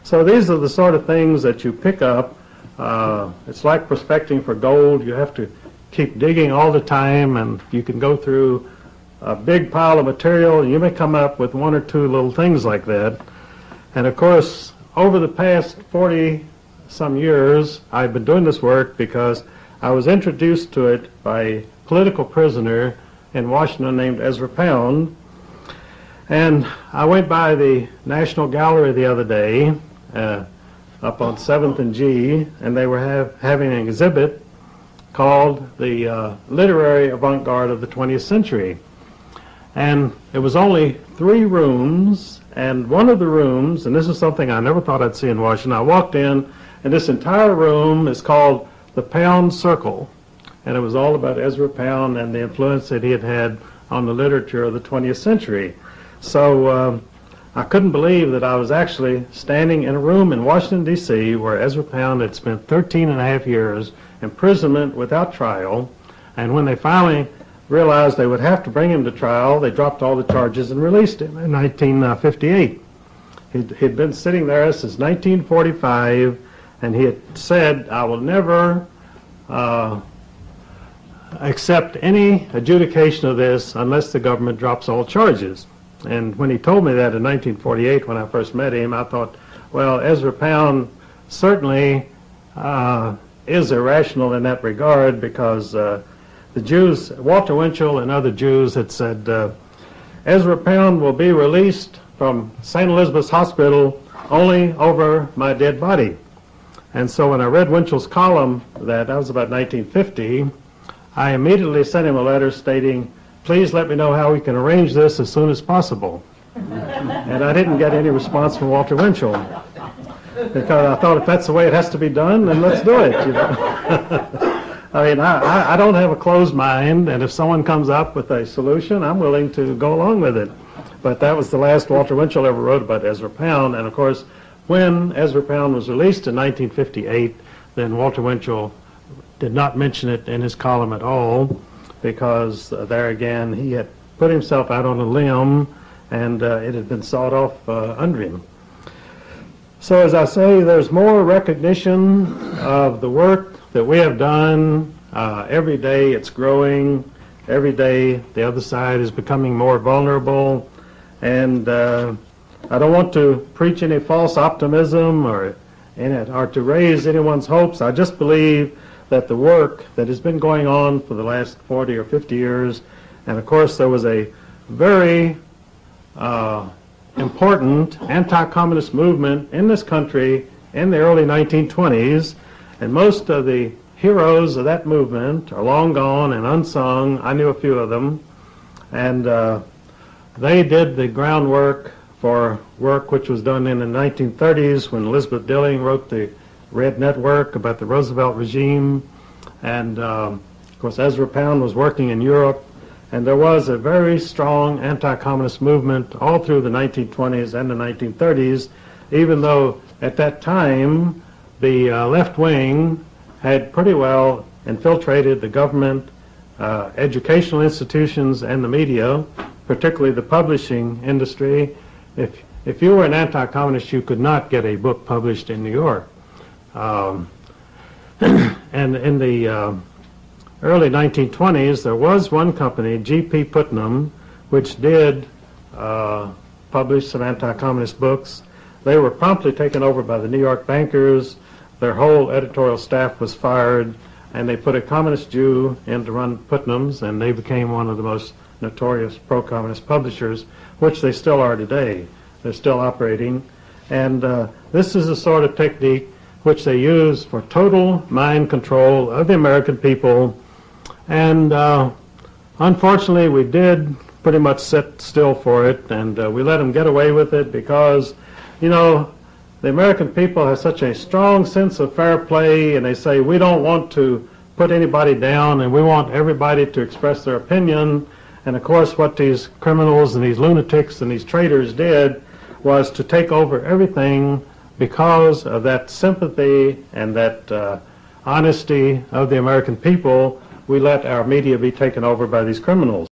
So these are the sort of things that you pick up. It's like prospecting for gold. You have to keep digging all the time, and you can go through a big pile of material, and you may come up with one or two little things like that. And of course, over the past 40-some years, I've been doing this work because I was introduced to it by a political prisoner in Washington named Ezra Pound. And I went by the National Gallery the other day, up on 7th and G, and they were having an exhibit called the Literary Avant-Garde of the 20th Century. And it was only 3 rooms, and one of the rooms, and this is something I never thought I'd see in Washington, I walked in, and this entire room is called the Pound Circle, and it was all about Ezra Pound and the influence that he had had on the literature of the 20th century. So I couldn't believe that I was actually standing in a room in Washington, D.C., where Ezra Pound had spent 13.5 years imprisonment without trial, and when they finally realized they would have to bring him to trial, they dropped all the charges and released him in 1958. He'd been sitting there since 1945, and he had said, "I will never accept any adjudication of this unless the government drops all charges." And when he told me that in 1948, when I first met him, I thought, well, Ezra Pound certainly is irrational in that regard, because the Jews, Walter Winchell and other Jews had said, Ezra Pound will be released from St. Elizabeth's Hospital only over my dead body. And so when I read Winchell's column, that was about 1950, I immediately sent him a letter stating, "Please let me know how we can arrange this as soon as possible." And I didn't get any response from Walter Winchell, because I thought, if that's the way it has to be done, then let's do it. You know? I mean, I don't have a closed mind, and if someone comes up with a solution, I'm willing to go along with it. But that was the last Walter Winchell ever wrote about Ezra Pound, and of course, when Ezra Pound was released in 1958, then Walter Winchell did not mention it in his column at all, because there again, he had put himself out on a limb, and it had been sawed off under him. So as I say, there's more recognition of the work that we have done. Every day it's growing. Every day the other side is becoming more vulnerable. And I don't want to preach any false optimism or to raise anyone's hopes. I just believe that the work that has been going on for the last 40 or 50 years, and of course there was a very important anti-communist movement in this country in the early 1920s, and most of the heroes of that movement are long gone and unsung. I knew a few of them, and they did the groundwork for work which was done in the 1930s when Elizabeth Dilling wrote the Red Network about the Roosevelt regime, and of course Ezra Pound was working in Europe, and there was a very strong anti-communist movement all through the 1920s and the 1930s, even though at that time the left wing had pretty well infiltrated the government, educational institutions, and the media, particularly the publishing industry. If you were an anti-communist, you could not get a book published in New York. And in the early 1920s, there was one company, G.P. Putnam, which did publish some anti-communist books. They were promptly taken over by the New York bankers. Their whole editorial staff was fired, and they put a communist Jew in to run Putnam's, and they became one of the most notorious pro-communist publishers, which they still are today. They're still operating. And this is the sort of technique which they use for total mind control of the American people. And unfortunately, we did pretty much sit still for it, and we let them get away with it because, you know, the American people have such a strong sense of fair play, and they say, we don't want to put anybody down, and we want everybody to express their opinion. And of course, what these criminals and these lunatics and these traitors did was to take over everything because of that sympathy and that honesty of the American people. We let our media be taken over by these criminals.